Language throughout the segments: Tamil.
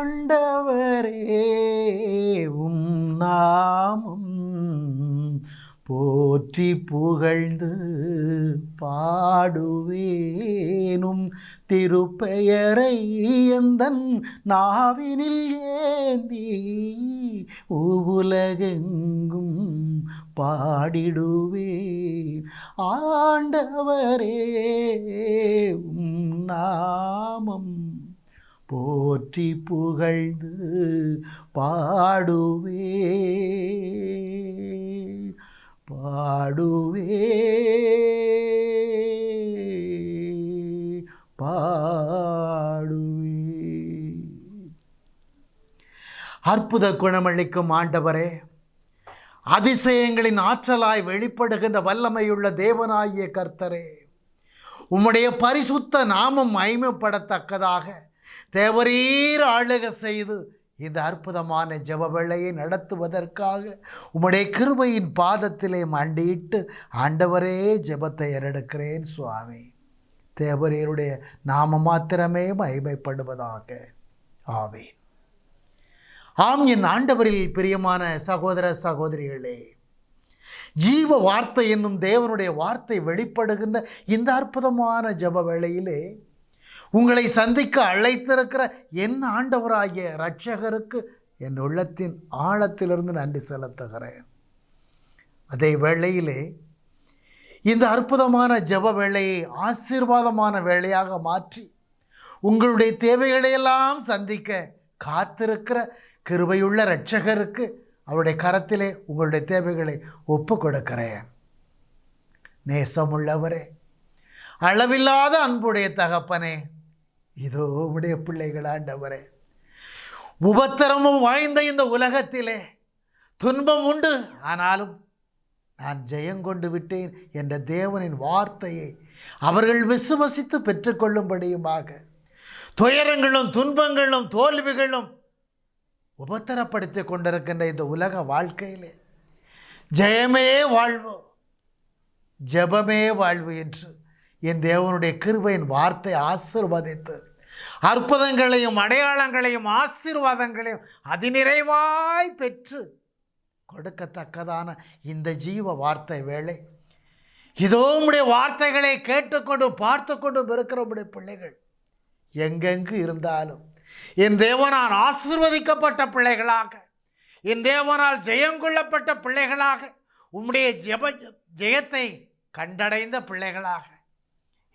ஆண்டவரே உம் நாமம் போற்றி புகழ்ந்து பாடுவேனும் திருப்பெயரை எந்தன் நாவினில் ஏந்தி உலகெங்கும் பாடிடுவேன். ஆண்டவரே உம் நாமம் போற்றி புகழ்ந்து பாடுவே. அற்புத குணமளிக்கும் ஆண்டவரே, அதிசயங்களின் ஆற்றலாய் வெளிப்படுகின்ற வல்லமையுள்ள தேவனாகிய கர்த்தரே, உம்முடைய பரிசுத்த நாமம் மகிமைப்படத்தக்கதாக தேவரீர் ஆளுகை செய்து இந்த அற்புதமான ஜெப வேளையை நடத்துவதற்காக உம்முடைய கிருபையின் பாதத்திலே மண்டியிட்டு ஆண்டவரே ஜெபத்தை ஏறெடுக்கிறேன் சுவாமி. தேவரீருடைய நாம மாத்திரமே மகிமைப்படுவதாக. ஆமென். ஆம், என் ஆண்டவரில் பிரியமான சகோதர சகோதரிகளே, ஜீவ வார்த்தை என்னும் தேவனுடைய வார்த்தை வெளிப்படுகின்ற இந்த அற்புதமான ஜெப வேளையிலே உங்களை சந்திக்க அழைத்திருக்கிற என் ஆண்டவராகிய இரட்சகருக்கு என் உள்ளத்தின் ஆழத்திலிருந்து நன்றி செலுத்துகிறேன். அதே வேளையிலே இந்த அற்புதமான ஜெப வேளையை ஆசீர்வாதமான வேளையாக மாற்றி உங்களுடைய தேவைகளையெல்லாம் சந்திக்க காத்திருக்கிற கிருபையுள்ள இரட்சகருக்கு அவருடைய கரத்திலே உங்களுடைய தேவைகளை ஒப்பு கொடுக்கிறேன். நேசமுள்ளவரே, அளவில்லாத அன்புடைய தகப்பனே, இதோ உடைய பிள்ளைகள் ஆண்டவரே, உபத்திரமும் வாய்ந்த இந்த உலகத்திலே துன்பம் உண்டு, ஆனாலும் நான் ஜெயங்கொண்டு விட்டேன் என்ற தேவனின் வார்த்தையை அவர்கள் விசுவசித்து பெற்றுக்கொள்ளும்படியுமாக துயரங்களும் துன்பங்களும் தோல்விகளும் உபத்திரப்படுத்தி கொண்டிருக்கின்ற இந்த உலக வாழ்க்கையிலே ஜெயமே வாழ்வு, ஜெபமே வாழ்வு என்று என் தேவனுடைய கிருபையின் வார்த்தை ஆசீர்வதித்து அற்புதங்களையும் அடையாளங்களையும் ஆசீர்வாதங்களையும் அதிநிறைவாய் பெற்று கொடுக்கத்தக்கதான இந்த ஜீவ வார்த்தை வேளை இதோ உம்முடைய வார்த்தைகளை கேட்டுக்கொண்டு பார்த்து கொண்டும் இருக்கிற உம்முடைய பிள்ளைகள் எங்கெங்கு இருந்தாலும் என் தேவனால் ஆசீர்வதிக்கப்பட்ட பிள்ளைகளாக, என் தேவனால் ஜெயங்கொள்ளப்பட்ட பிள்ளைகளாக, உம்முடைய ஜெயத்தை கண்டடைந்த பிள்ளைகளாக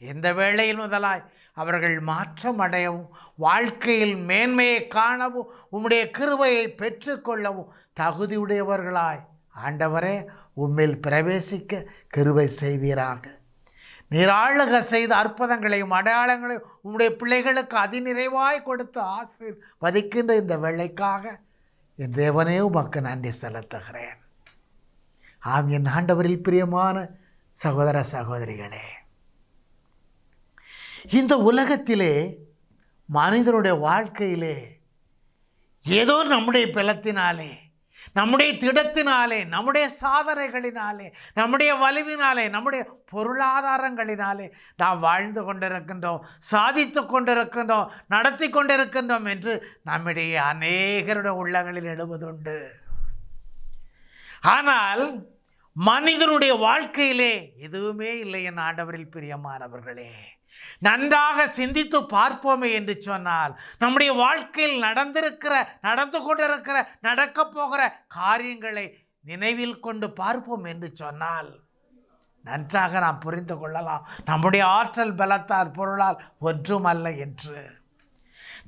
எந்த வேளையில் முதலாய் அவர்கள் மாற்றம் அடையவும் வாழ்க்கையில் மேன்மையை காணவும் உம்முடைய கிருபையை பெற்றுக்கொள்ளவும் தகுதியுடையவர்களாய் ஆண்டவரே உம்மில் பிரவேசிக்க கிருபை செய்வீராக. நீர் ஆளுக செய்த அற்புதங்களையும் அடையாளங்களையும் உம்முடைய பிள்ளைகளுக்கு அதிநிறைவாய் கொடுத்து ஆசீர்வதிக்கின்ற இந்த வேளைக்காக என் தேவனே உமக்கு நன்றி செலுத்துகிறேன். ஆம், என் ஆண்டவரில் பிரியமான சகோதர சகோதரிகளே, இந்த உலகத்திலே மனிதனுடைய வாழ்க்கையிலே ஏதோ நம்முடைய பலத்தினாலே, நம்முடைய திடத்தினாலே, நம்முடைய சாதனைகளினாலே, நம்முடைய வலிவினாலே, நம்முடைய பொருளாதாரங்களினாலே நாம் வாழ்ந்து கொண்டிருக்கின்றோம், சாதித்து கொண்டிருக்கின்றோம், நடத்தி கொண்டிருக்கின்றோம் என்று நம்முடைய அநேகருடைய உள்ளங்களில் எழுவதுண்டு. ஆனால் மனிதனுடைய வாழ்க்கையிலே எதுவுமே இல்லை. என் ஆண்டவரில் பிரியமானவர்களே, நன்றாக சிந்தித்து பார்ப்போமே என்று சொன்னால் நம்முடைய வாழ்க்கையில் நடந்து கொண்டிருக்கிற நடக்கப் போகிற காரியங்களை நினைவில் கொண்டு பார்ப்போம் என்று சொன்னால் நன்றாக நாம் புரிந்து கொள்ளலாம் நம்முடைய ஆற்றல் பலத்தால் பொருளால் ஒன்றுமல்ல என்று.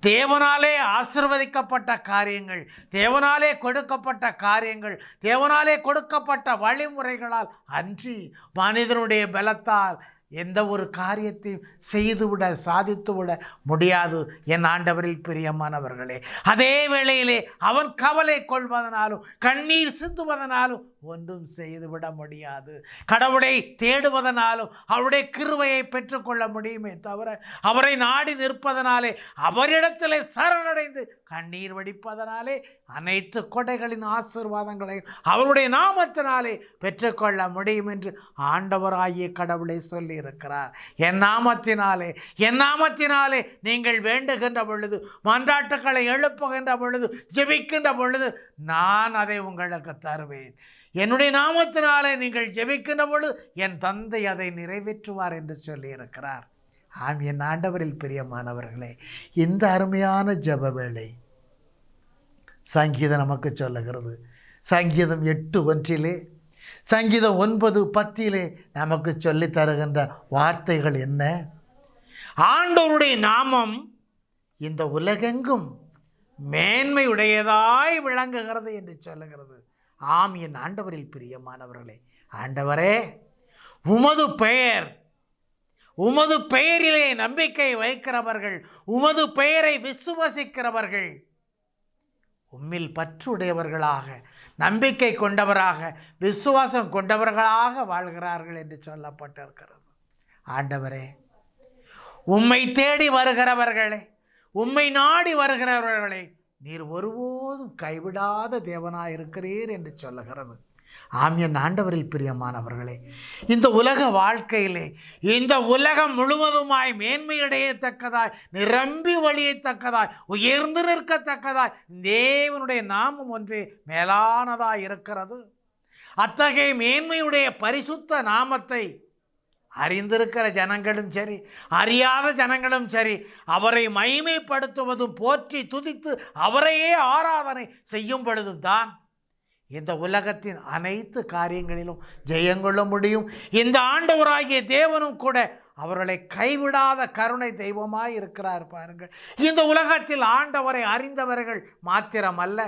தேவனாலே ஆசீர்வதிக்கப்பட்ட காரியங்கள், தேவனாலே கொடுக்கப்பட்ட காரியங்கள், தேவனாலே கொடுக்கப்பட்ட வழிமுறைகளால் அன்றி மனிதனுடைய பலத்தால் எந்த ஒரு காரியத்தையும் செய்துவிட சாதித்துவிட முடியாது. என் ஆண்டவரில் பிரியமானவர்களே, அதே வேளையிலே அவன் கவலை கொள்வதனாலும் கண்ணீர் சிந்துவதனாலும் ஒன்றும் செய்துவிட முடியாது. கடவுளை தேடுவதனாலும் அவருடைய கிருபையை பெற்றுக்கொள்ள முடியுமே தவிர அவரை நாடி நிற்பதனாலே, அவரிடத்திலே சரணடைந்து கண்ணீர் வடிப்பதனாலே அனைத்து கொடைகளின் ஆசீர்வாதங்களையும் அவருடைய நாமத்தினாலே பெற்றுக்கொள்ள முடியும் என்று ஆண்டவராகிய கடவுளை சொல்லி இருக்கிறார். என் நாமத்தினாலே நீங்கள் வேண்டுகின்ற பொழுது, மன்றாட்டுக்களை எழுப்புகின்ற பொழுது, ஜெபிக்கின்ற பொழுது நான் அதை உங்களுக்கு தருவேன். என்னுடைய நாமத்தினாலே நீங்கள் ஜெபிக்கின்ற பொழுது என் தந்தை அதை நிறைவேற்றுவார் என்று சொல்லி இருக்கிறார். ஆம், என் ஆண்டவரில் பிரியமானவர்களே, இந்த அருமையான ஜெப வேளை சங்கீதம் நமக்கு சொல்லுகிறது. சங்கீதம் 8:1, சங்கீதம் 9:10 நமக்கு சொல்லி தருகின்ற வார்த்தைகள் என்ன? ஆண்டவருடைய நாமம் இந்த உலகெங்கும் மேன்மையுடையதாய் விளங்குகிறது என்று சொல்லுகிறது. ஆம், என் ஆண்டவரில் பிரியமானவர்களே, ஆண்டவரே, உமது பெயரிலே நம்பிக்கை வைக்கிறவர்கள், உமது பெயரை விசுவசிக்கிறவர்கள் உம்மில் பற்றுடையவர்களாக, நம்பிக்கை கொண்டவராக, விசுவாசம் கொண்டவர்களாக வாழ்கிறார்கள் என்று சொல்லப்பட்டிருக்கிறது. ஆண்டவரே, உம்மை தேடி வருகிறவர்களே, உம்மை நாடி வருகிறவர்களே நீர் ஒருபோதும் கைவிடாத தேவனாயிருக்கிறீர் என்று சொல்லுகிறது. ஆம், என் ஆண்டவரில் பிரியமானவர்களே, இந்த உலக வாழ்க்கையிலே, இந்த உலகம் முழுவதுமாய் மேன்மையடையத்தக்கதாய், நிரம்பி வழியத்தக்கதாய், உயர்ந்து நிற்கத்தக்கதாய் தேவனுடைய நாமம் ஒன்றே மேலானதாய் இருக்கிறது. அத்தகைய மேன்மையுடைய பரிசுத்த நாமத்தை அறிந்திருக்கிற ஜனங்களும் சரி, அறியாத ஜனங்களும் சரி, அவரை மகிமைப்படுத்துவதும் போற்றி துதித்து அவரையே ஆராதனை செய்யும் பொழுதும் தான் இந்த உலகத்தின் அனைத்து காரியங்களிலும் ஜெயங்கொள்ள முடியும். இந்த ஆண்டவராகிய தேவனும் கூட அவர்களை கைவிடாத கருணை தெய்வமாய் இருக்கிறார். பாருங்கள், இந்த உலகத்தில் ஆண்டவரை அறிந்தவர்கள் மாத்திரமல்ல,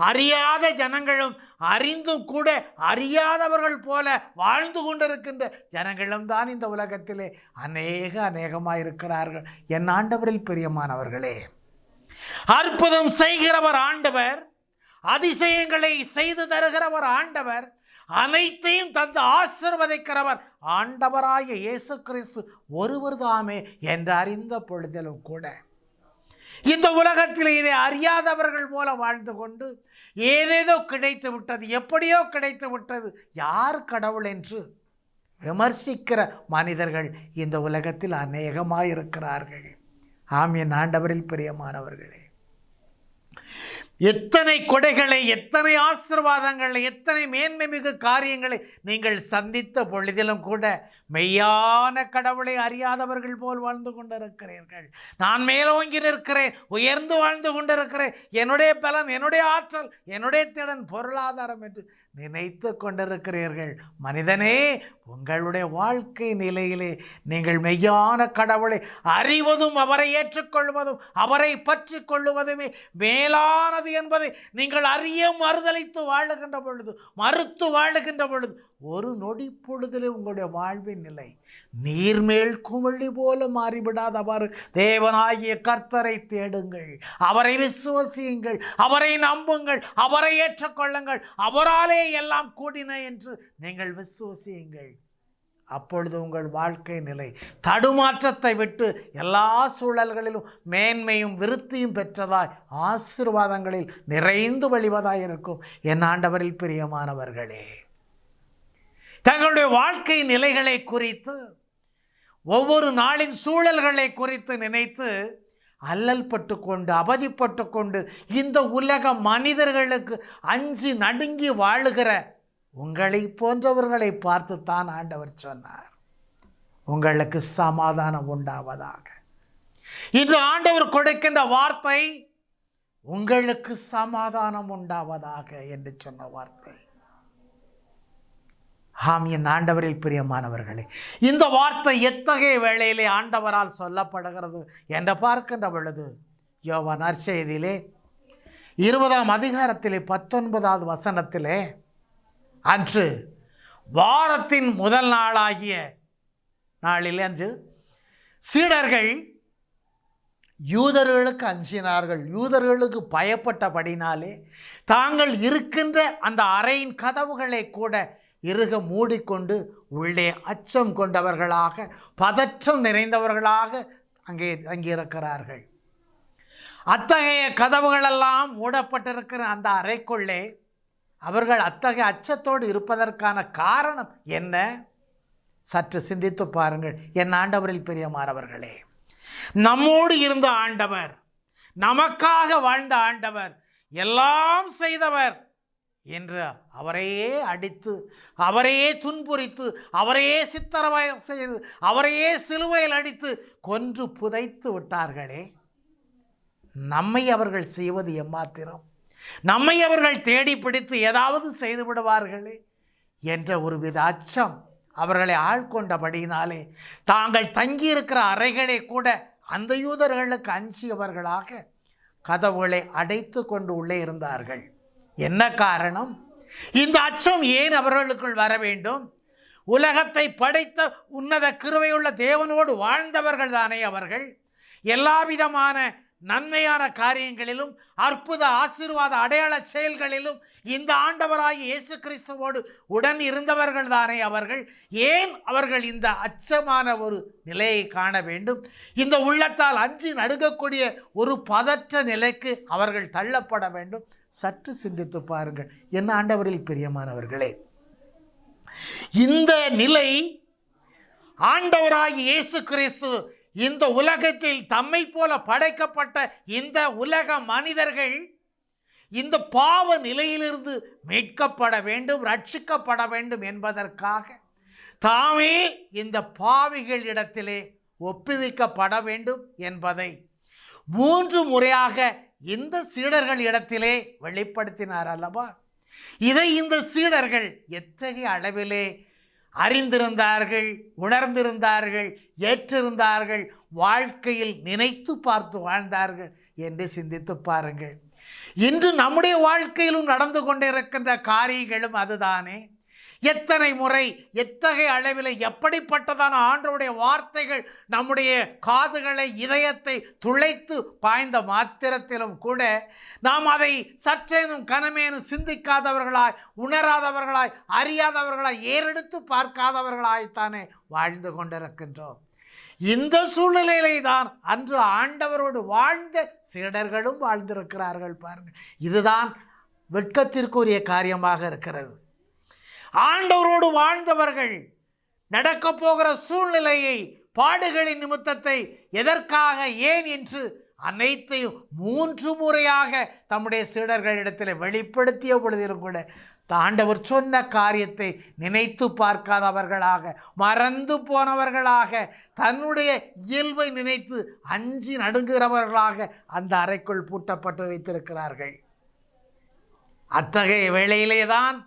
அறியாத ஜனங்களும் அறிந்தும் கூட அறியாதவர்கள் போல வாழ்ந்து கொண்டிருக்கின்ற ஜனங்களும் தான் இந்த உலகத்திலே அநேகமாய் இருக்கிறார்கள். என் ஆண்டவரில் பிரியமானவர்களே, அற்புதம் செய்கிறவர் ஆண்டவர், அதிசயங்களை செய்து தருகிறவர் ஆண்டவர், அனைத்தையும் தந்து ஆசீர்வதிக்கிறவர் ஆண்டவராகிய இயேசு கிறிஸ்து ஒருவர் தாமே என்று அறிந்த பொழுதிலும் கூட இந்த உலகத்தில் இதை அறியாதவர்கள் போல வாழ்ந்து கொண்டு ஏதேதோ கிடைத்து விட்டது, எப்படியோ கிடைத்து விட்டது, யார் கடவுள் என்று விமர்சிக்கிற மனிதர்கள் இந்த உலகத்தில் அநேகமாயிருக்கிறார்கள். ஆம், என் ஆண்டவரில் பிரியமானவர்களே, எத்தனை கொடைகளை, எத்தனை ஆசீர்வாதங்களை, எத்தனை மேன்மை மிகு காரியங்களை நீங்கள் சந்தித்த பொழுதிலும் கூட மெய்யான கடவுளை அறியாதவர்கள் போல் வாழ்ந்து கொண்டிருக்கிறீர்கள். நான் மேலோங்கி நிற்கிறேன், உயர்ந்து வாழ்ந்து கொண்டிருக்கிறேன், என்னுடைய பலன், என்னுடைய ஆற்றல், என்னுடைய திறன், பொருளாதாரம் என்று நினைத்து கொண்டிருக்கிறீர்கள். மனிதனே, உங்களுடைய வாழ்க்கை நிலையிலே நீங்கள் மெய்யான கடவுளை அறிவதும், அவரை ஏற்றுக்கொள்வதும், அவரை பற்றி கொள்ளுவதுமே மேலானது என்பதை நீங்கள் அறிய மறுதலித்து வாழுகின்ற பொழுது, மறுத்து வாழுகின்ற பொழுது, ஒரு நொடி பொழுதிலே உங்களுடைய வாழ்வின் நிலை நீர்மேல் குமிழி போல மாறிவிடாதவாறு தேவனாகிய கர்த்தரை தேடுங்கள், அவரை விசுவசியுங்கள், அவரை நம்புங்கள், அவரை ஏற்றுக்கொள்ளுங்கள், அவராலே எல்லாம் கூடின என்று நீங்கள் விசுவசியுங்கள். அப்பொழுது உங்கள் வாழ்க்கை நிலை தடுமாற்றத்தை விட்டு எல்லா சூழல்களிலும் மேன்மையும் விருத்தியும் பெற்றதாய், ஆசீர்வாதங்களில் நிறைந்து வழிவதாய் இருக்கும். என் ஆண்டவரில் பிரியமானவர்களே, தங்களுடைய வாழ்க்கை நிலைகளை குறித்து, ஒவ்வொரு நாளின் சூழல்களை குறித்து நினைத்து அல்லல் பட்டு கொண்டு, அவதிப்பட்டு கொண்டு, இந்த உலக மனிதர்களுக்கு அஞ்சி நடுங்கி வாழுகிற உங்களை போன்றவர்களை பார்த்துத்தான் ஆண்டவர் சொன்னார், உங்களுக்கு சமாதானம் உண்டாவதாக. இன்று ஆண்டவர் கொடுக்கின்ற வார்த்தை, உங்களுக்கு சமாதானம் உண்டாவதாக என்று சொன்ன வார்த்தை. ஆம், என் ஆண்டவரில் பிரியமானவர்களே, இந்த வார்த்தை எத்தகைய வேளையிலே ஆண்டவரால் சொல்லப்படுகிறது என்று பார்க்கின்ற பொழுது, யோவான் நற்செய்தியிலே 20ஆம் அதிகாரத்திலே 19வது வசனத்திலே, அன்று வாரத்தின் முதல் நாளாகிய நாளில் அன்று சீடர்கள் யூதர்களுக்கு அஞ்சினார்கள். யூதர்களுக்கு பயப்பட்டபடினாலே தாங்கள் இருக்கின்ற அந்த அறையின் கதவுகளை கூட இறுக மூடிக்கொண்டு உள்ளே அச்சம் கொண்டவர்களாக, பதற்றம் நிறைந்தவர்களாக அங்கே இருக்கிறார்கள். அத்தகைய கதவுகளெல்லாம் மூடப்பட்டிருக்கிற அந்த அறைக்குள்ளே அவர்கள் அத்தகைய அச்சத்தோடு இருப்பதற்கான காரணம் என்ன? சற்று சிந்தித்து பாருங்கள் என் ஆண்டவரில் பிரியமானவர்களே. நம்மோடு இருந்த ஆண்டவர், நமக்காக வாழ்ந்த ஆண்டவர், எல்லாம் செய்தவர் என்று அவரையே அடித்து, அவரையே துன்புரித்து, அவரையே சித்திரவதை செய்து, அவரையே சிலுவையில் அடித்து கொன்று புதைத்து விட்டார்களே. நம்மை அவர்கள் செய்வது எம்மாத்திரம்? நம்மை அவர்கள் தேடி பிடித்து ஏதாவது செய்து விடுவார்களே என்ற ஒருவித அச்சம் அவர்களை ஆள்கொண்டபடியினாலே தாங்கள் தங்கியிருக்கிற அறைகளை கூட அந்த யூதர்களுக்கு அஞ்சியவர்களாக கதவுகளை அடைத்து கொண்டு உள்ளே இருந்தார்கள். என்ன காரணம்? இந்த அச்சம் ஏன் அவர்களுக்குள் வர வேண்டும்? உலகத்தை படைத்த உன்னத கிருபையுள்ள தேவனோடு வாழ்ந்தவர்கள் தானே அவர்கள். எல்லாவிதமான நன்மையான காரியங்களிலும் அற்புத ஆசீர்வாத அடையாள செயல்களிலும் இந்த ஆண்டவராகிய இயேசு கிறிஸ்துவோடு உடன் இருந்தவர்கள் தானே அவர்கள். ஏன் அவர்கள் இந்த அச்சமான ஒரு நிலையை காண வேண்டும்? இந்த உள்ளத்தால் அஞ்சி நடுங்கக்கூடிய ஒரு பதற்ற நிலைக்கு அவர்கள் தள்ளப்பட வேண்டும்? சற்று சிந்தித்து பாருங்கள் என் ஆண்டவரில் பிரியமானவர்களே. இந்த நிலை ஆண்டவராகிய இயேசு கிறிஸ்து இந்த உலகத்தில் தம்மை போல படைக்கப்பட்ட இந்த உலக மனிதர்கள் இந்த பாவ நிலையிலிருந்து மீட்கப்பட வேண்டும், ரட்சிக்கப்பட வேண்டும் என்பதற்காக தாமே இந்த பாவிகளிடத்திலே ஒப்புவிக்கப்பட வேண்டும் என்பதை 3 முறையாக இந்த சீடர்கள் இடத்திலே வெளிப்படுத்தினார் அல்லவா? இதை இந்த சீடர்கள் எத்தகைய அளவிலே அறிந்திருந்தார்கள், உணர்ந்திருந்தார்கள், ஏற்றிருந்தார்கள், வாழ்க்கையில் நினைத்து பார்த்து வாழ்ந்தார்கள் என்று சிந்தித்து பாருங்கள். இன்று நம்முடைய வாழ்க்கையிலும் நடந்து கொண்டிருக்கின்ற காரியங்களும் அதுதானே. எத்தனை முறை, எத்தகைய அளவில், எப்படிப்பட்டதான ஆண்டவருடைய வார்த்தைகள் நம்முடைய காதுகளை, இதயத்தை துளைத்து பாய்ந்த மாத்திரத்திலும் கூட நாம் அதை சற்றேனும் கனமேனும் சிந்திக்காதவர்களாய், உணராதவர்களாய், அறியாதவர்களாய், ஏறெடுத்து பார்க்காதவர்களாய்த்தானே வாழ்ந்து கொண்டிருக்கின்றோம். இந்த சூழ்நிலையிலே தான் அன்று ஆண்டவரோடு வாழ்ந்த சீடர்களும் வாழ்ந்திருக்கிறார்கள். பாருங்கள், இதுதான் வெட்கத்திற்குரிய காரியமாக இருக்கிறது. ஆண்டவரோடு வாழ்ந்தவர்கள் நடக்க போகிற சூழ்நிலையை, பாடுகளின் நிமித்தத்தை, எதற்காக, ஏன் என்று அனைத்தையும் 3 முறையாக தம்முடைய சீடர்களிடத்தில் வெளிப்படுத்திய பொழுதிலும் கூட ஆண்டவர் சொன்ன காரியத்தை நினைத்து பார்க்காதவர்களாக, மறந்து போனவர்களாக, தன்னுடைய இயல்பை நினைத்து அஞ்சி நடுங்குகிறவர்களாக அந்த அறைக்குள் பூட்டப்பட்டு வைத்திருக்கிறார்கள். அத்தகைய வேளையிலே தான்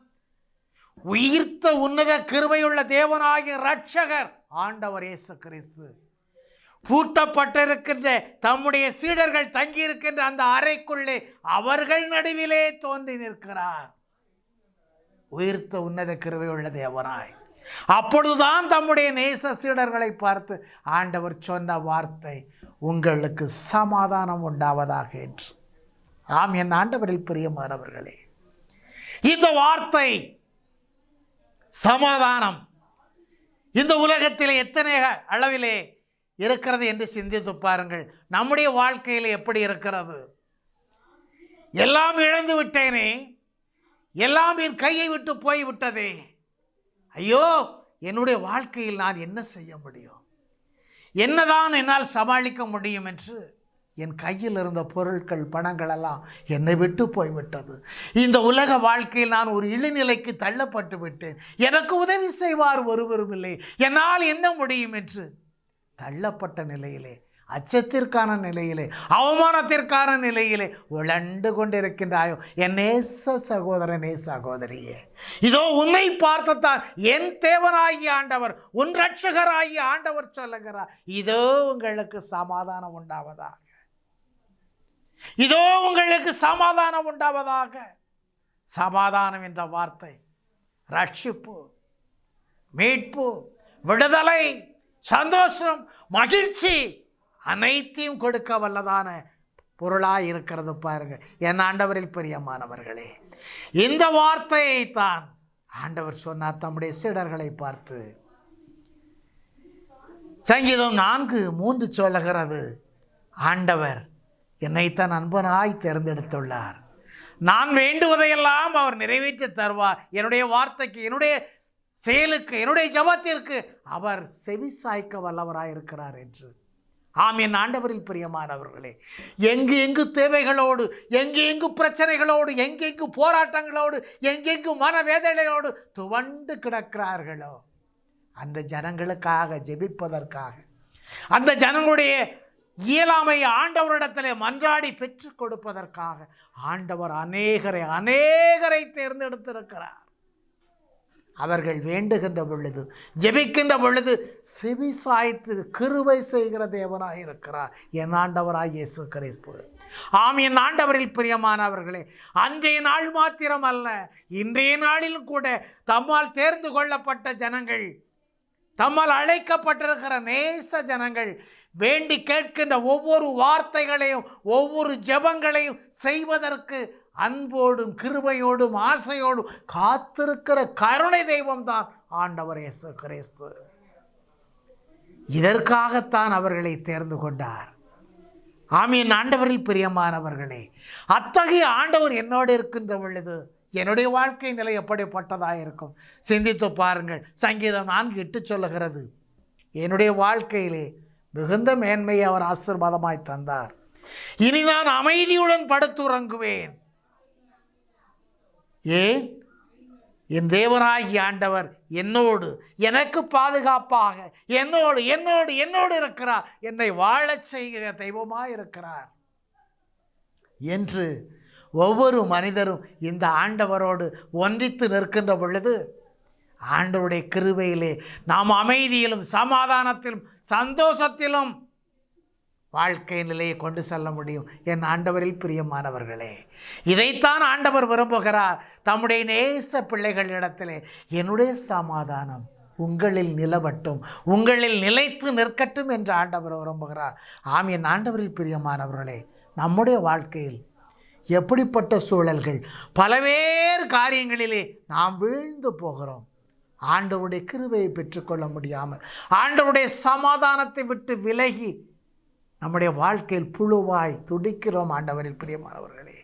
உயிர்த்த உன்னத கிருபையுள்ள தேவனாகிய இரட்சகர் ஆண்டவர் இயேசு கிறிஸ்து பூட்டப்பட்டிருக்கின்ற தம்முடைய சீடர்கள் தங்கியிருக்கின்ற அந்த அறைக்குள்ளே அவர்கள் நடுவிலே தோன்றி நிற்கிறார். உயிர்த்த உன்னத கிருபையுள்ள தேவனாய். அப்பொழுதுதான் தம்முடைய நேச சீடர்களை பார்த்து ஆண்டவர் சொன்ன வார்த்தை, உங்களுக்கு சமாதானம் உண்டாவதாக என்று. ஆம், என் ஆண்டவரில் பிரியமானவர்களே, இந்த வார்த்தை சமாதானம் இந்த உலகத்தில் எத்தனை அளவிலே இருக்கிறது என்று சிந்தித்து பாருங்கள். நம்முடைய வாழ்க்கையில் எப்படி இருக்கிறது? எல்லாம் இழந்து விட்டேனே, எல்லாம் என் கையை விட்டு போய்விட்டதே, ஐயோ, என்னுடைய வாழ்க்கையில் நான் என்ன செய்ய முடியும், என்னதான் என்னால் சமாளிக்க முடியும் என்று என் கையில் இருந்த பொருட்கள், பணங்கள் எல்லாம் என்னை விட்டு போய்விட்டது. இந்த உலக வாழ்க்கையில் நான் ஒரு இழிநிலைக்கு தள்ளப்பட்டு விட்டேன். எனக்கு உதவி செய்வார் ஒருவரும் இல்லை, என்னால் என்ன முடியும் என்று தள்ளப்பட்ட நிலையிலே, அச்சத்திற்கான நிலையிலே, அவமானத்திற்கான நிலையிலே உழண்டு கொண்டிருக்கின்றாயோ என் நேச சகோதரனே, சகோதரியே, இதோ உன்னை பார்த்துத்தான் என் தேவனாகிய ஆண்டவர், உன் இரட்சகராகிய ஆண்டவர் சொல்லுகிறார், இதோ உங்களுக்கு சமாதானம் உண்டாவதாக, இதோ உங்களுக்கு சமாதானம் உண்டாவதாக. சமாதானம் என்ற வார்த்தை ரட்சிப்பு, மீட்பு, விடுதலை, சந்தோஷம், மகிழ்ச்சி அனைத்தையும் கொடுக்க வல்லதான பொருளாய் இருக்கிறது. பாருங்கள் என் ஆண்டவரில் பிரியமானவர்களே, இந்த வார்த்தையை தான் ஆண்டவர் சொன்னார் தம்முடைய சீடர்களை பார்த்து. சங்கீதம் 4:3 சொல்லுகிறது, ஆண்டவர் என்னைத்தான் அன்பனாய் தேர்ந்தெடுத்துள்ளார், நான் வேண்டுவதையெல்லாம் அவர் நிறைவேற்றி தருவார். என்னுடைய வார்த்தைக்கு, என்னுடைய செயலுக்கு, என்னுடைய ஜெபத்திற்கு அவர் செவி சாய்க்க வல்லவராயிருக்கிறார் என்று. ஆம், என் ஆண்டவரில் பிரியமானவர்களே, எங்கு எங்கு தேவைகளோடு, எங்கு எங்கு பிரச்சனைகளோடு, எங்கெங்கு போராட்டங்களோடு, எங்கெங்கு மனவேதனையோடு துவண்டு கிடக்கிறார்களோ அந்த ஜனங்களுக்காக ஜெபிப்பதற்காக, அந்த ஜனங்களுடைய இயலாமை ஆண்டவரிடத்திலே மன்றாடி பெற்றுக் கொடுப்பதற்காக ஆண்டவர் அநேகரை தேர்ந்தெடுத்திருக்கிறார். அவர்கள் வேண்டுகின்ற பொழுது, ஜெபிக்கின்ற பொழுது செவி சாய்த்து கிருபை செய்கிற தேவனாயிருக்கிறார் என் ஆண்டவராய் இயேசு கிறிஸ்து. ஆம், என் ஆண்டவரில் பிரியமானவர்களே, அன்றைய நாள் மாத்திரம் அல்ல, இன்றைய நாளிலும் கூட தம்மால் தேர்ந்து கொள்ளப்பட்ட ஜனங்கள், தம்மால் அழைக்கப்பட்டிருக்கிற நேச ஜனங்கள் வேண்டி கேட்கின்ற ஒவ்வொரு வார்த்தைகளையும், ஒவ்வொரு ஜெபங்களையும் செய்வதற்கு அன்போடும் கிருபையோடும் ஆசையோடும் காத்திருக்கிற கருணை தெய்வம்தான் ஆண்டவர் இயேசு கிறிஸ்து. இதற்காகத்தான் அவர்களை தேர்ந்து கொண்டார். ஆமீன். ஆண்டவரில் பிரியமானவர்களே, அத்தகைய ஆண்டவர் என்னோடு இருக்கின்ற பொழுது என்னுடைய வாழ்க்கை நிலை எப்படிப்பட்டதாக இருக்கும் சிந்தித்து பாருங்கள். சங்கீதம் 4:8 சொல்லுகிறது, என்னுடைய வாழ்க்கையிலே மிகுந்த மேன்மையை அவர் ஆசீர்வாதமாய் தந்தார். இனி நான் அமைதியுடன் படுத்துறங்குவேன். ஏன்? என் தேவனாகிய ஆண்டவர் என்னோடு, எனக்கு பாதுகாப்பாக என்னோடு இருக்கிறார், என்னை வாழச் செய்கிற தெய்வமாய் இருக்கிறார் என்று ஒவ்வொரு மனிதரும் இந்த ஆண்டவரோடு ஒன்றித்து நிற்கின்ற பொழுது ஆண்டவருடைய கிருபையிலே நாம் அமைதியிலும் சமாதானத்திலும் சந்தோஷத்திலும் வாழ்க்கை நிலையை கொண்டு செல்ல முடியும். என் ஆண்டவரில் பிரியமானவர்களே, இதைத்தான் ஆண்டவர் விரும்புகிறார். தம்முடைய நேச பிள்ளைகளிடத்திலே என்னுடைய சமாதானம் உங்களில் நிலவட்டும், உங்களில் நிலைத்து நிற்கட்டும் என்று ஆண்டவர் விரும்புகிறார். ஆம், என் ஆண்டவரில் பிரியமானவர்களே, நம்முடைய வாழ்க்கையில் எப்படிப்பட்ட சூழல்கள், பலவேறு காரியங்களிலே நாம் வீழ்ந்து போகிறோம். ஆண்டவருடைய கிருபையை பெற்றுக்கொள்ள முடியாமல், ஆண்டவருடைய சமாதானத்தை விட்டு விலகி நம்முடைய வாழ்க்கையில் புழுவாய் துடிக்கிறோம் ஆண்டவரில் பிரியமானவர்களே.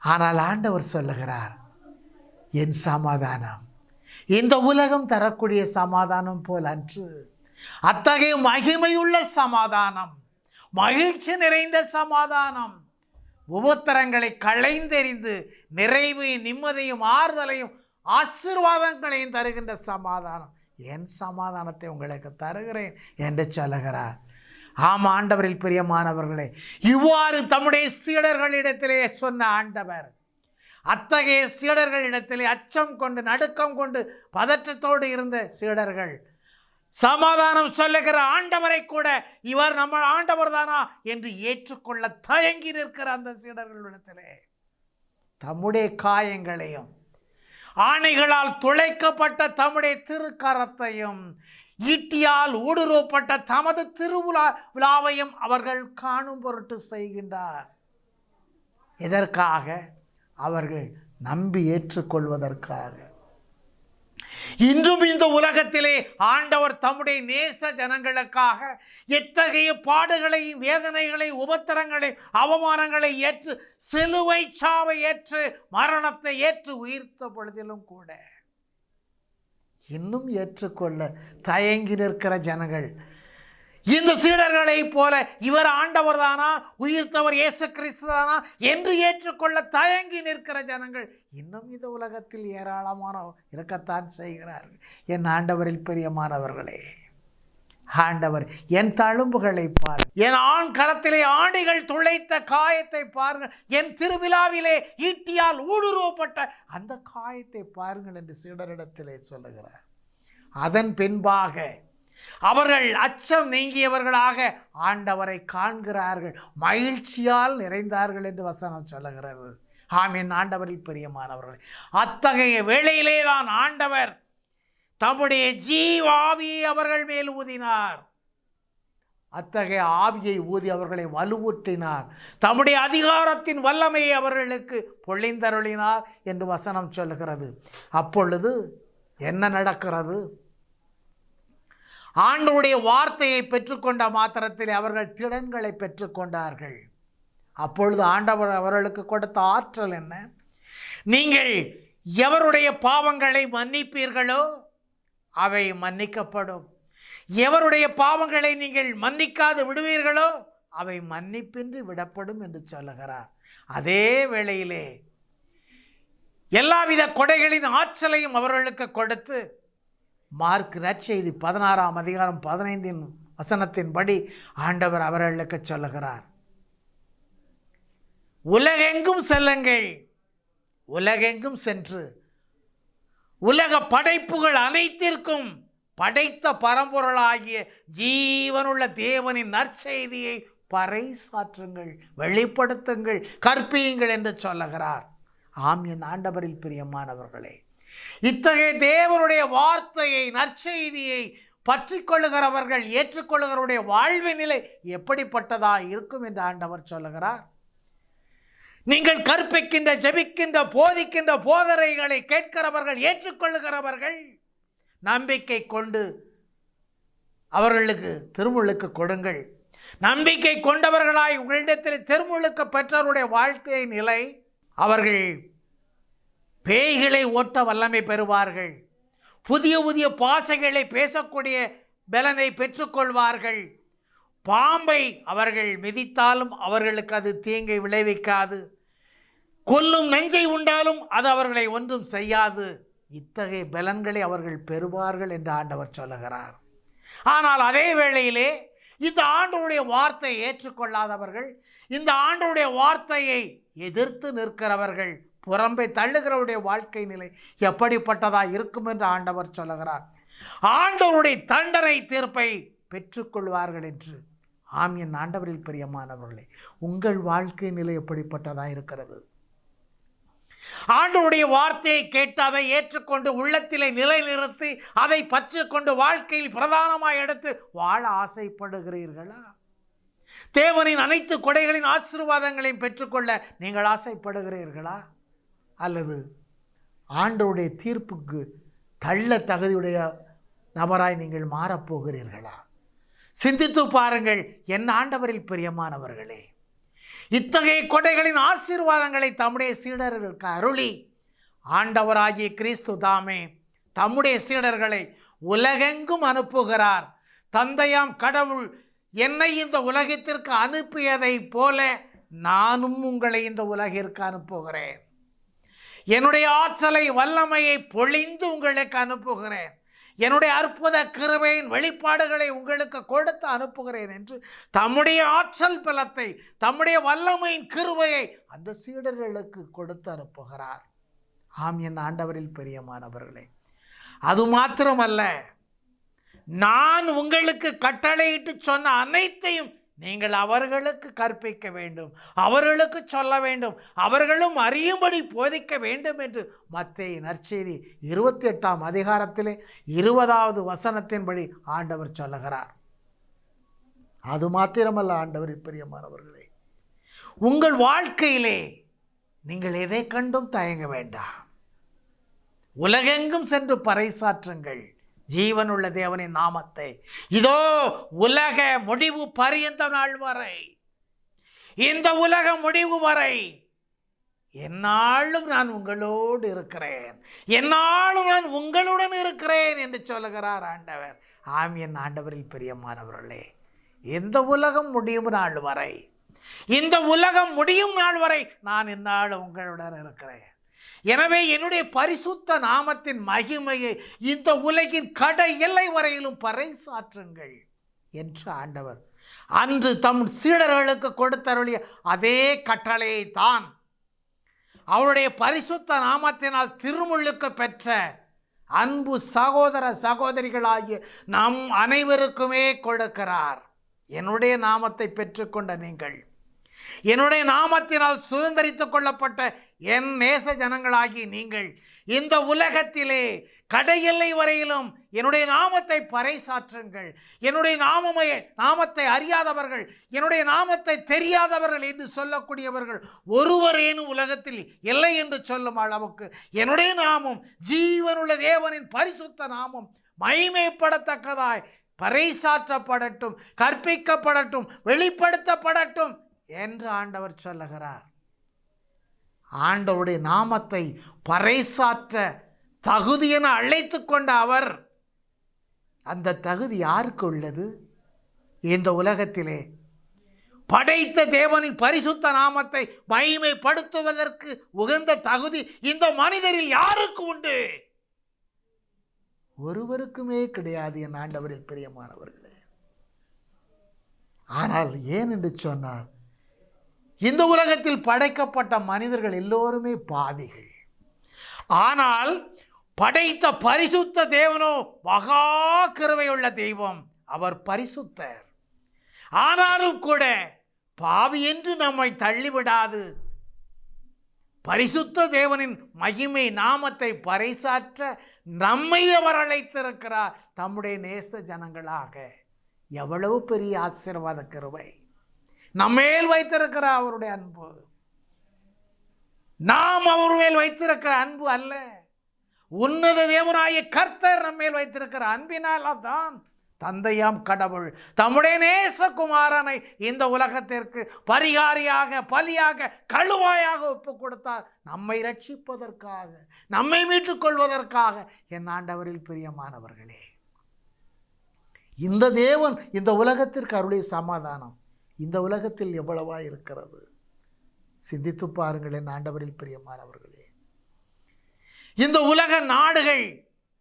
ஆனால் ஆண்டவர் சொல்லுகிறார், என் சமாதானம் இந்த உலகம் தரக்கூடிய சமாதானம் போல் அன்று, அத்தகைய மகிமையுள்ள சமாதானம், மகிழ்ச்சி நிறைந்த சமாதானம், உபத்திரங்களை களைந்தெறிந்து நிறைவையும் நிம்மதியும் ஆறுதலையும் ஆசீர்வாதங்களையும் தருகின்ற சமாதானம், என் சமாதானத்தை உங்களுக்கு தருகிறேன் என்று சொல்லுகிறார். ஆம், ஆண்டவரில் பிரியமானவர்களே, இவ்வாறு தம்முடைய சீடர்களிடத்திலே சொன்ன ஆண்டவர், அத்தகைய சீடர்களிடத்திலே அச்சம் கொண்டு, நடுக்கம் கொண்டு, பதற்றத்தோடு இருந்த சீடர்கள் சமாதானம் சொல்லுகிற ஆண்டவரை கூட இவர் நம்ம ஆண்டவர் தானா என்று ஏற்றுக்கொள்ள தயங்கி நிற்கிற அந்த சீடர்களிடத்திலே தம்முடைய காயங்களையும், ஆணைகளால் துளைக்கப்பட்ட தம்முடைய திருக்கரத்தையும், ஈட்டியால் ஊடுருவப்பட்ட தமது விழாவையும் அவர்கள் காணும் பொருட்டு செய்கின்றார். எதற்காக? அவர்கள் நம்பி ஏற்றுக்கொள்வதற்காக. இன்றும் இந்த உலகத்திலே ஆண்டவர் தம்முடைய நேச ஜனங்களுக்காக எத்தகைய பாடுகளையும், வேதனைகளை, உபத்திரங்களை, அவமானங்களை ஏற்று, சிலுவை சாவை ஏற்று, மரணத்தை ஏற்று உயிர்த்த பொழுதிலும் கூட இன்னும் ஏற்றுக்கொள்ள தயங்கி நிற்கிற ஜனங்கள், இந்த சீடர்களை போல இவர் ஆண்டவர் தானா, உயிர்த்தவர் இயேசு கிறிஸ்து தானா என்று ஏற்றுக்கொள்ள தயங்கி நிற்கிற ஜனங்கள் இன்னும் இந்த உலகத்தில் ஏராளமான இருக்கத்தான் செய்கிறார்கள். என் ஆண்டவரில் பிரியமானவர்களே, ஆண்டவர் என் தழும்புகளை பாருங்கள், என் ஆண் கரத்திலே ஆணிகள் துளைத்த காயத்தை பாருங்கள், என் திருவிழாவிலே ஈட்டியால் ஊடுருவப்பட்ட அந்த காயத்தை பாருங்கள் என்று சீடரிடத்திலே சொல்லுகிறார். அதன் பின்பாக அவர்கள் அச்சம் நீங்கியவர்களாக ஆண்டவரை காண்கிறார்கள், மகிழ்ச்சியால் நிறைந்தார்கள் என்று வசனம் சொல்லுகிறது. ஆமென். ஆண்டவரில் பிரியமானவர்களே, அத்தகைய வேளையிலே தான் ஆண்டவர் தம்முடைய ஜீவாவியை அவர்கள் மேல் ஊதினார். அத்தகைய ஆவியை ஊதி அவர்களை வலுவூட்டினார். தம்முடைய அதிகாரத்தின் வல்லமையை அவர்களுக்கு பொழிந்தருளினார் என்று வசனம் சொல்லுகிறது. அப்பொழுது என்ன நடக்கிறது? ஆண்டவருடைய வார்த்தையை பெற்றுக்கொண்ட மாத்திரத்தில் அவர்கள் திடன்களை பெற்றுக்கொண்டார்கள். அப்பொழுது ஆண்டவர் அவர்களுக்கு கொடுத்த ஆற்றல் என்ன? நீங்கள் எவருடைய பாவங்களை மன்னிப்பீர்களோ அவை மன்னிக்கப்படும். எவருடைய பாவங்களை நீங்கள் மன்னிக்காது விடுவீர்களோ அவை மன்னிப்பின்றி விடப்படும் என்று சொல்லுகிறார். அதே வேளையிலே எல்லாவித கொடைகளின் ஆற்றலையும் அவர்களுக்கு கொடுத்து மார்க் நற்செய்தி 16ஆம் அதிகாரம் 15 வசனத்தின்படி ஆண்டவர் அவர்களுக்கு சொல்லுகிறார், உலகெங்கும் செல்லுங்கள், உலகெங்கும் சென்று உலக படைப்புகள் அனைத்திற்கும் படைத்த பரம்பொருளாகிய ஜீவனுள்ள தேவனின் நற்செய்தியை பறைசாற்றுங்கள், வெளிப்படுத்துங்கள், கற்பியுங்கள் என்று சொல்லுகிறார். ஆம், என் ஆண்டவரில் பிரியமானவர்களே, இத்தகைய தேவனுடைய வார்த்தையை, நற்செய்தியை பற்றி கொள்ளுகிறவர்கள், ஏற்றுக்கொள்ளுகிறவருடைய வாழ்வின் நிலை எப்படிப்பட்டதா இருக்கும் என்று ஆண்டவர் சொல்லுகிறார். நீங்கள் கற்பிக்கின்ற, ஜெபிக்கின்ற, போதிக்கின்ற போதனைகளை கேட்கிறவர்கள், ஏற்றுக்கொள்ளுகிறவர்கள் நம்பிக்கை கொண்டு அவர்களுக்கு திருமுழுக்கு கொடுங்கள். நம்பிக்கை கொண்டவர்களாய் உங்களிடத்தில் திருமுழுக்கு பெற்றவருடைய வாழ்க்கை நிலை, அவர்கள் பேய்களை ஓட்ட வல்லமை பெறுவார்கள், புதிய புதிய பாசைகளை பேசக்கூடிய பலனை பெற்றுக்கொள்வார்கள். பாம்பை அவர்கள் மிதித்தாலும் அவர்களுக்கு அது தீங்கை விளைவிக்காது, கொல்லும் நஞ்சை உண்டாலும் அது அவர்களை ஒன்றும் செய்யாது. இத்தகைய பலன்களை அவர்கள் பெறுவார்கள் என்று ஆண்டவர் சொல்லுகிறார். ஆனால் அதே வேளையிலே இந்த ஆண்டவருடைய வார்த்தையை ஏற்றுக்கொள்ளாதவர்கள், இந்த ஆண்டவருடைய வார்த்தையை எதிர்த்து நிற்கிறவர்கள், புறம்பை தள்ளுகிறவருடைய வாழ்க்கை நிலை எப்படிப்பட்டதா இருக்கும் என்று ஆண்டவர் சொல்லுகிறார். ஆண்டவருடைய தண்டனை தீர்ப்பை பெற்றுக்கொள்வார்கள் என்று. ஆம், என் ஆண்டவரில் பிரியமானவர்களே, உங்கள் வாழ்க்கை நிலை எப்படிப்பட்டதா இருக்கிறது? ஆண்டவருடைய வார்த்தையை கேட்டு அதை ஏற்றுக்கொண்டு உள்ளத்திலே நிலைநிறுத்தி அதை பற்றிக்கொண்டு வாழ்க்கையில் பிரதானமாக எடுத்து வாழ ஆசைப்படுகிறீர்களா? தேவனின் அனைத்து கொடைகளின் ஆசீர்வாதங்களையும் பெற்றுக்கொள்ள நீங்கள் ஆசைப்படுகிறீர்களா? அல்லது ஆண்டவருடைய தீர்ப்புக்கு தள்ள தகுதியுடைய நபராய் நீங்கள் மாறப்போகிறீர்களா? சிந்தித்து பாருங்கள் என் ஆண்டவரில் பிரியமானவர்களே. இத்தகைய கொடைகளின் ஆசீர்வாதங்களை தம்முடைய சீடர்களுக்கு அருளி ஆண்டவராகிய கிறிஸ்து தாமே தம்முடைய சீடர்களை உலகெங்கும் அனுப்புகிறார். தந்தையாம் கடவுள் என்னை இந்த உலகத்திற்கு அனுப்பியதைப் போல நானும் உங்களை இந்த உலகிற்கு அனுப்புகிறேன். என்னுடைய ஆற்றலை, வல்லமையை பொழிந்து உங்களுக்கு அனுப்புகிறேன். என்னுடைய அற்புத கிருபையின் வெளிப்பாடுகளை உங்களுக்கு கொடுத்து அனுப்புகிறேன் என்று தம்முடைய ஆற்றல் பலத்தை, தம்முடைய வல்லமையின் கிருபையை அந்த சீடர்களுக்கு கொடுத்து அனுப்புகிறார். ஆம், என் ஆண்டவரில் பிரியமானவர்களே, அது மாத்திரமல்ல, நான் உங்களுக்கு கட்டளையிட்டு சொன்ன அனைத்தையும் நீங்கள் அவர்களுக்கு கற்பிக்க வேண்டும், அவர்களுக்கு சொல்ல வேண்டும், அவர்களும் அறியும்படி போதிக்க வேண்டும் என்று மத்தேயு நற்செய்தி 28ஆம் அதிகாரத்திலே 20வது வசனத்தின்படி ஆண்டவர் சொல்லுகிறார். அது மாத்திரமல்ல, ஆண்டவரின் பிரியமானவர்களே, உங்கள் வாழ்க்கையிலே நீங்கள் எதை கண்டும் தயங்க வேண்டாம். உலகெங்கும் சென்று பறைசாற்றுங்கள் ஜீவனுள்ள தேவனின் நாமத்தை. இதோ உலக முடிவு பரியந்த நாள் வரை, இந்த உலக முடிவு வரை என்னாலும் நான் உங்களோடு இருக்கிறேன், என்னாலும் நான் உங்களுடன் இருக்கிறேன் என்று சொல்லுகிறார் ஆண்டவர். ஆம், என் ஆண்டவரில் பிரியமானவர்களே, இந்த உலகம் முடியும் நாள் வரை, இந்த உலகம் முடியும் நாள் வரை நான் என்னாலும் உங்களுடன் இருக்கிறேன். எனவே என்னுடைய பரிசுத்த நாமத்தின் மகிமையை இந்த உலகின் கடை எல்லை வரையிலும் பறைசாற்றுங்கள் என்று ஆண்டவர் அன்று தம் சீடர்களுக்கு கொடுத்தருளிய அதே கட்டளையை தான் அவருடைய பரிசுத்த நாமத்தினால் திருமுழுக்கு பெற்ற அன்பு சகோதர சகோதரிகளாகிய நம் அனைவருக்குமே கொடுக்கிறார். என்னுடைய நாமத்தை பெற்றுக்கொண்ட நீங்கள், என்னுடைய நாமத்தினால் சுதந்திரித்துக் கொள்ளப்பட்ட என் நேச ஜனங்களாகி நீங்கள் இந்த உலகத்திலே கடையெல்லை வரையிலும் என்னுடைய நாமத்தை பறைசாற்றுங்கள். என்னுடைய நாமத்தை அறியாதவர்கள், என்னுடைய நாமத்தை தெரியாதவர்கள் என்று சொல்லக்கூடியவர்கள் ஒருவரேனும் உலகத்தில் இல்லை என்று சொல்லும் அளவுக்கு என்னுடைய நாமம், ஜீவனுள்ள தேவனின் பரிசுத்த நாமம் மகிமைப்படத்தக்கதாய் பறைசாற்றப்படட்டும், கற்பிக்கப்படட்டும், வெளிப்படுத்தப்படட்டும் என்று ஆண்டவர் சொல்லுகிறார். ஆண்டவருடைய நாமத்தை பறைசாற்ற தகுதி என அழைத்து கொண்ட அவர், அந்த தகுதி யாருக்கு உள்ளது? இந்த உலகத்திலே படைத்த தேவனின் பரிசுத்த நாமத்தை மகிமைப்படுத்துவதற்கு உகந்த தகுதி இந்த மனிதரில் யாருக்கு உண்டு? ஒருவருக்குமே கிடையாது என் ஆண்டவரில் பிரியமானவர்களே. ஆனால் ஏன் என்று சொன்னார், இந்த உலகத்தில் படைக்கப்பட்ட மனிதர்கள் எல்லோருமே பாவிகள். ஆனால் படைத்த பரிசுத்த தேவனோ மகா கிருபையுள்ள தெய்வம், அவர் பரிசுத்தர். ஆனாலும் கூட பாவி என்று நம்மை தள்ளிவிடாது, பரிசுத்த தேவனின் மகிமை நாமத்தை பறைசாற்ற நம்மை அவர் அழைத்திருக்கிறார் தம்முடைய நேச ஜனங்களாக. எவ்வளவு பெரிய ஆசீர்வாத கிருபை நம்மேல் வைத்திருக்கிறார் அவருடைய அன்பு. நாம் அவர் மேல் வைத்திருக்கிற அன்பு அல்ல, உன்னத தேவனாய கர்த்தர் நம்மேல் வைத்திருக்கிற அன்பினால் தான் தந்தையாம் கடவுள் தம்முடைய நேசகுமாரனை இந்த உலகத்திற்கு பரிகாரியாக, பலியாக, கழுவாயாக ஒப்பு கொடுத்தார், நம்மை ரட்சிப்பதற்காக, நம்மை மீட்டுக் கொள்வதற்காக. என் ஆண்டவரில் பிரியமானவர்களே, இந்த தேவன் இந்த உலகத்திற்கு அருளிய சமாதானம் இந்த உலகத்தில் எவ்வளவா இருக்கிறது? சிந்தித்து பாருங்கள் என் ஆண்டவரில் பிரியமானவர்களே. இந்த உலக நாடுகள்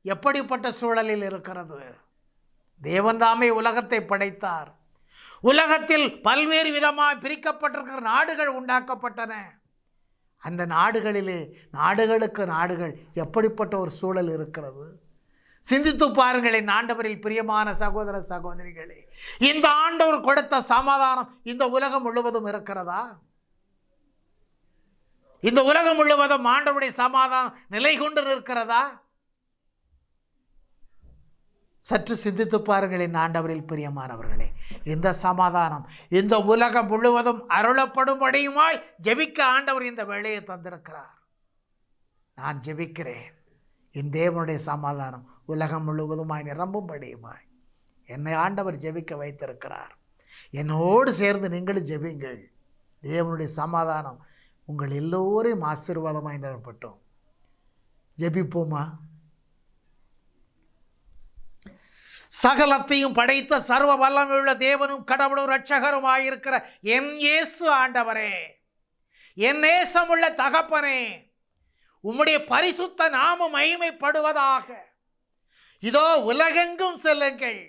எப்படிப்பட்ட சூழலில் இருக்கிறது? தேவன் தாமே உலகத்தை படைத்தார். உலகத்தில் பல்வேறு விதமாக பிரிக்கப்பட்டிருக்கிற நாடுகள் உண்டாக்கப்பட்டன. அந்த நாடுகளிலே நாடுகளுக்கு நாடுகள் எப்படிப்பட்ட ஒரு சூழல் இருக்கிறது? சிந்தித்து பாருங்கள் என் ஆண்டவரில் பிரியமான சகோதர சகோதரிகளே. இந்த ஆண்டவர் கொடுத்த சமாதானம் இந்த உலகம் முழுவதும் இருக்கிறதா? இந்த உலகம் முழுவதும் ஆண்டவருடைய சமாதானம் நிலை கொண்டு நிற்கிறதா? சற்று சிந்தித்து பாருங்கள் என் ஆண்டவரில் பிரியமானவர்களே. இந்த சமாதானம் இந்த உலகம் முழுவதும் அருளப்படும்படியுமாய் ஜெபிக்க ஆண்டவர் இந்த வேளையை தந்திருக்கிறார். நான் ஜெபிக்கிறேன், என் தேவனுடைய சமாதானம் உலகம் முழுவதுமாய் நிரம்பும்படியுமாய் என்னை ஆண்டவர் ஜெபிக்க வைத்திருக்கிறார். என்னோடு சேர்ந்து நீங்களும் ஜெபிங்கள். தேவனுடைய சமாதானம் உங்கள் எல்லோரையும் ஆசீர்வாதமாய் நிரப்பட்டும். ஜெபிப்போமா? சகலத்தையும் படைத்த சர்வ வல்லமையுள்ள தேவனும் கடவுளும் இரட்சகருமாயிருக்கிற என் இயேசு ஆண்டவரே, என் நேசமுள்ள தகப்பனே, உம்முடைய பரிசுத்த நாமம் மகிமைப்படுவதாக. இதோ உலகெங்கும் செல்லுங்கள்,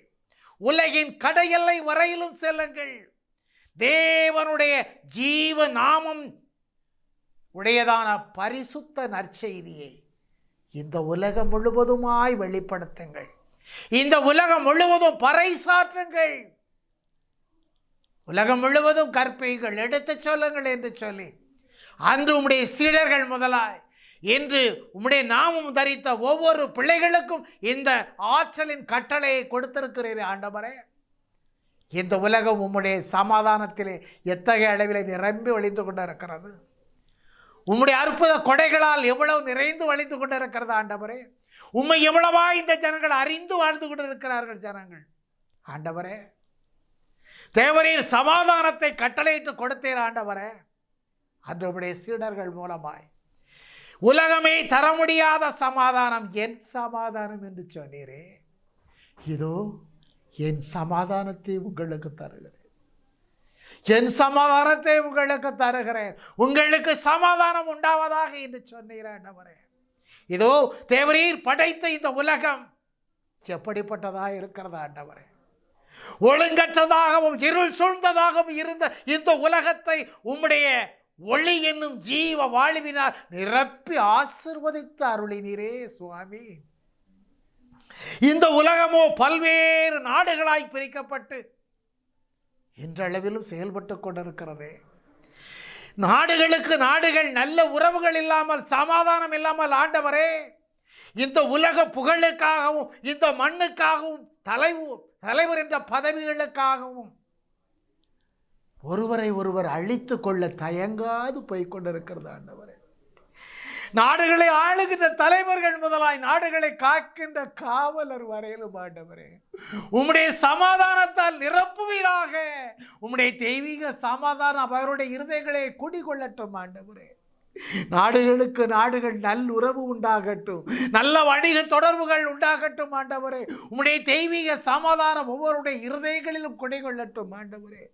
உலகின் கடையெல்லை வரையிலும் செல்லுங்கள். தேவனுடைய ஜீவ நாமம் உடையதான பரிசுத்த நற்செய்தியை இந்த உலகம் முழுவதுமாய் வெளிப்படுத்துங்கள். இந்த உலகம் முழுவதும் பறைசாற்றுங்கள். உலகம் முழுவதும் கற்பீர்கள், எடுத்துச் சொல்லுங்கள் என்று சொல்லி அன்று உம்முடைய சீடர்கள் முதலாய் இன்று உம்முடைய நாமம் தரித்த ஒவ்வொரு பிள்ளைகளுக்கும் இந்த ஆற்றலின் கட்டளையை கொடுத்திருக்கிறீர் ஆண்டவரே. இந்த உலகம் உம்முடைய சமாதானத்திலே எத்தகைய அளவில் நிரம்பி வழிந்து கொண்டிருக்கிறது. உம்முடைய அற்புத கொடைகளால் எவ்வளவு நிறைந்து வழிந்து கொண்டிருக்கிறது ஆண்டவரே. உம்மை எவ்வளவா இந்த ஜனங்கள் அறிந்து வாழ்ந்து கொண்டிருக்கிறார்கள் ஜனங்கள். ஆண்டவரே, தேவரீர் சமாதானத்தை கட்டளையிட்டு கொடுத்தீர் ஆண்டவரே. அன்று உம்முடைய சீடர்கள் மூலமாய் உலகமே தர முடியாத சமாதானம், என் சமாதானம் என்று சொன்னீரே. இதோ என் சமாதானத்தை உங்களுக்கு தருகிறேன், என் சமாதானத்தை உங்களுக்கு தருகிறேன், உங்களுக்கு சமாதானம் உண்டாவதாக என்று சொன்னீர் ஆண்டவரே. இதோ தேவரீர் படைத்த இந்த உலகம் எப்படிப்பட்டதாக இருக்கிறதா ஆண்டவரே? ஒழுங்கற்றதாகவும் இருள் சூழ்ந்ததாகவும் இருந்த இந்த உலகத்தை உம்முடைய ஒளி என்னும் ஜீவ வாழ்வினால் நிரப்பி ஆசீர்வதித்து அருளினீரே சுவாமி. இந்த உலகமோ பல்வேறு நாடுகளாய் பிரிக்கப்பட்டு இன்றளவிலும் செயல்பட்டு கொண்டிருக்கிறதே. நாடுகளுக்கு நாடுகள் நல்ல உறவுகள் இல்லாமல், சமாதானம் இல்லாமல் ஆண்டவரே, இந்த உலக புகழுக்காகவும் இந்த மண்ணுக்காகவும் தலைவர் என்ற பதவிகளுக்காகவும் ஒருவரை ஒருவர் அழித்து கொள்ள தயங்காது போய்கொண்டிருக்கிறது ஆண்டவரே. நாடுகளை ஆளுகின்ற தலைவர்கள் முதலாய் நாடுகளை காக்கின்ற காவலர் வரையிலும் ஆண்டவரே, உம்முடைய சமாதானத்தால் நிரப்புவீராக. உம்முடைய தெய்வீக சமாதானம் அவருடைய இருதயங்களை குடிகொள்ளட்டும் ஆண்டவரே. நாடுகளுக்கு நாடுகள் நல்லுறவு உண்டாகட்டும், நல்ல வணிக தொடர்புகள் உண்டாகட்டும் ஆண்டவரே. உம்முடைய தெய்வீக சமாதானம் ஒவ்வொருடைய இருதயங்களிலும் குடிகொள்ளட்டும் ஆண்டவரே.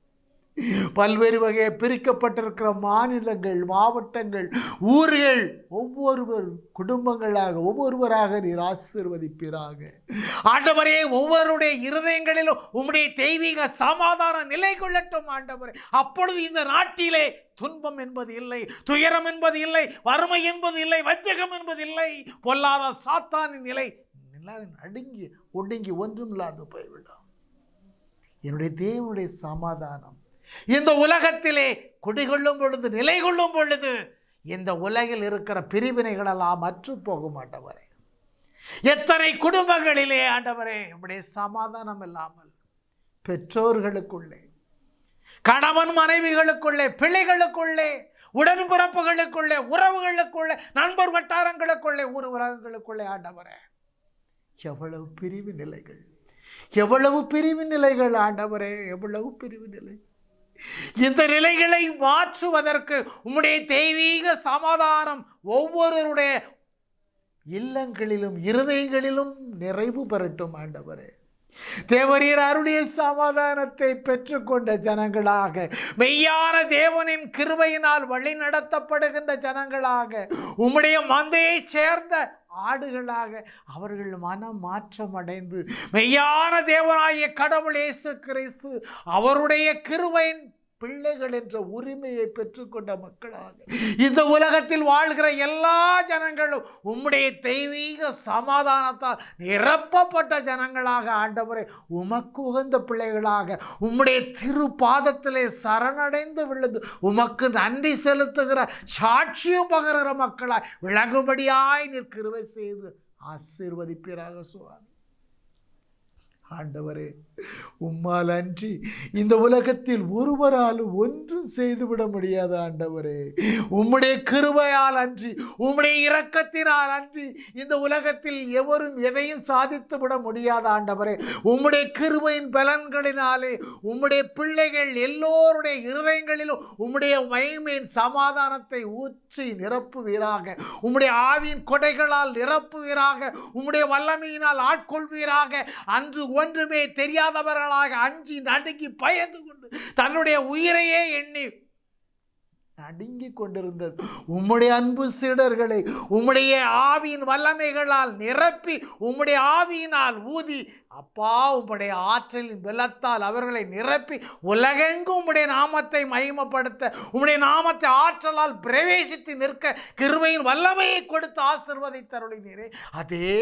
பல்வேறு வகையை பிரிக்கப்பட்டிருக்கிற மாநிலங்கள், மாவட்டங்கள், ஊர்கள், ஒவ்வொருவர் குடும்பங்களாக ஒவ்வொருவராக நீர் ஆசீர்வதிப்பீராக ஆண்டவரே. ஒவ்வொருடைய இருதயங்களிலும் உம்முடைய தெய்வீக சமாதானம் நிலை கொள்ளட்டும் ஆண்டவரே. அப்பொழுது இந்த நாட்டிலே துன்பம் என்பது இல்லை, துயரம் என்பது இல்லை, வறுமை என்பது இல்லை, வஞ்சகம் என்பது இல்லை, பொல்லாத சாத்தானின் நிலை அடுங்கி ஒடுங்கி ஒன்றும் இல்லாது போய்விடும். என்னுடைய தேவனுடைய சமாதானம் இந்த உலகத்திலே குடிகொள்ளும் பொழுது, நிலை கொள்ளும் பொழுது, இந்த உலகில் இருக்கிற பிரிவினைகளெல்லாம் அற்று போகும் ஆண்டவரே. எத்தனை குடும்பங்களிலே ஆண்டவரே உம்முடைய சமாதானம் இல்லாமல் பெற்றோர்களுக்குள்ளே, கணவன் மனைவிகளுக்குள்ளே, பிள்ளைகளுக்குள்ளே, உடன்பிறப்புகளுக்குள்ளே, உறவுகளுக்குள்ளே, நண்பர் வட்டாரங்களுக்குள்ளே, ஊர் உலகங்களுக்குள்ளே ஆண்டவரே எவ்வளவு பிரிவு நிலைகள், எவ்வளவு பிரிவு நிலைகள் ஆண்டவரே, எவ்வளவு பிரிவு நிலை. இந்த நிலைகளை மாற்றுவதற்கு உம்முடைய தெய்வீக சமாதானம் ஒவ்வொருவருடைய இல்லங்களிலும் இருதயங்களிலும் நிறைவு பெறட்டும் ஆண்டவரே. தேவரீர் அருளிய சமாதானத்தை பெற்றுக்கொண்ட ஜனங்களாக, மெய்யான தேவனின் கிருபையினால் வழி நடத்தப்படுகின்ற ஜனங்களாக, உம்முடைய மந்தையை சேர்ந்த ஆடுகளாக அவர்கள் மனம் மாற்றம் அடைந்து மெய்யான தேவனாகிய கடவுள் இயேசு கிறிஸ்து அவருடைய கிருபையின் பிள்ளைகள் என்ற உரிமையை பெற்றுக்கொண்ட மக்களாக இந்த உலகத்தில் வாழ்கிற எல்லா ஜனங்களும் உம்முடைய தெய்வீக சமாதானத்தால் நிரப்பப்பட்ட ஜனங்களாக ஆண்டவரே, உமக்கு உகந்த பிள்ளைகளாக உம்முடைய திரு பாதத்திலே சரணடைந்து விழுந்து உமக்கு நன்றி செலுத்துகிற சாட்சியம் பகருகிற மக்களாய் விளங்கும்படியாய் நீர் கிருபை செய்து ஆசீர்வதிப்பீராக சுவாமி. ஆண்டவரே, உம்மால் அன்றி இந்த உலகத்தில் ஒருவராலும் ஒன்றும் செய்துவிட முடியாது ஆண்டவரே. உம்முடைய கிருபையால் அன்றி, உம்முடைய இரக்கத்தினால் அன்றி இந்த உலகத்தில் எவரும் எதையும் சாதித்து விட முடியாது ஆண்டவரே. உம்முடைய கிருபையின் பலன்களினாலே உம்முடைய பிள்ளைகள் எல்லோருடைய இருதயங்களிலும் உம்முடைய மகிமையின் சமாதானத்தை ஊற்றி நிரப்புவீராக. உம்முடைய ஆவியின் கொடைகளால் நிரப்புவீராக. உம்முடைய வல்லமையினால் ஆட்கொள்வீராக. அன்று ஒன்றுமே தெரியாதவர்களாக அஞ்சி நடுங்கி பயந்து கொண்டு தன்னுடைய உயிரையே எண்ணி நடுங்கிக் கொண்டிருந்தது உம்முடைய அன்பு சீடர்களை உம்முடைய ஆவியின் வல்லமைகளால் நிரப்பி உம்முடைய ஆவியினால் ஊதி அப்பா உம்முடைய ஆற்றலின் பலத்தால் அவர்களை நிரப்பி உலகெங்கும் உம்முடைய நாமத்தை மகிமைப்படுத்த உம்முடைய நாமத்தை ஆற்றலால் பிரவேசித்து நிற்க கிருபையின் வல்லமையை கொடுத்து ஆசீர்வதித்தருளினீரே. அதே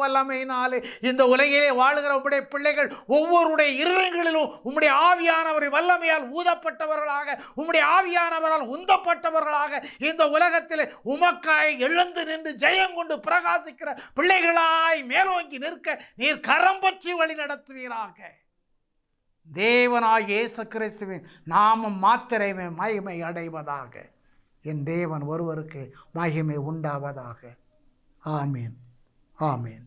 வல்லமையினாலே இந்த உலகிலே வாழுகிற உம்முடைய பிள்ளைகள் ஒவ்வொருடைய இருதயங்களிலும் உம்முடைய ஆவியானவரை வல்லமையால் ஊதப்பட்டவர்களாக, உம்முடைய ஆவியானவரால் உந்தப்பட்டவர்களாக இந்த உலகத்திலே உமக்காய் எழுந்து நின்று ஜெயங்கொண்டு பிரகாசிக்கிற பிள்ளைகளாய் மேலோங்கி நிற்க நீர் கரம் பற்றி வழி நடத்துவீராக. தேவனாய் இயேசு கிறிஸ்துவின் நாமம் மாத்திரமே மகிமை அடைவதாக. என் தேவன் ஒருவருக்கு மகிமை உண்டாவதாக. ஆமேன், ஆமேன்.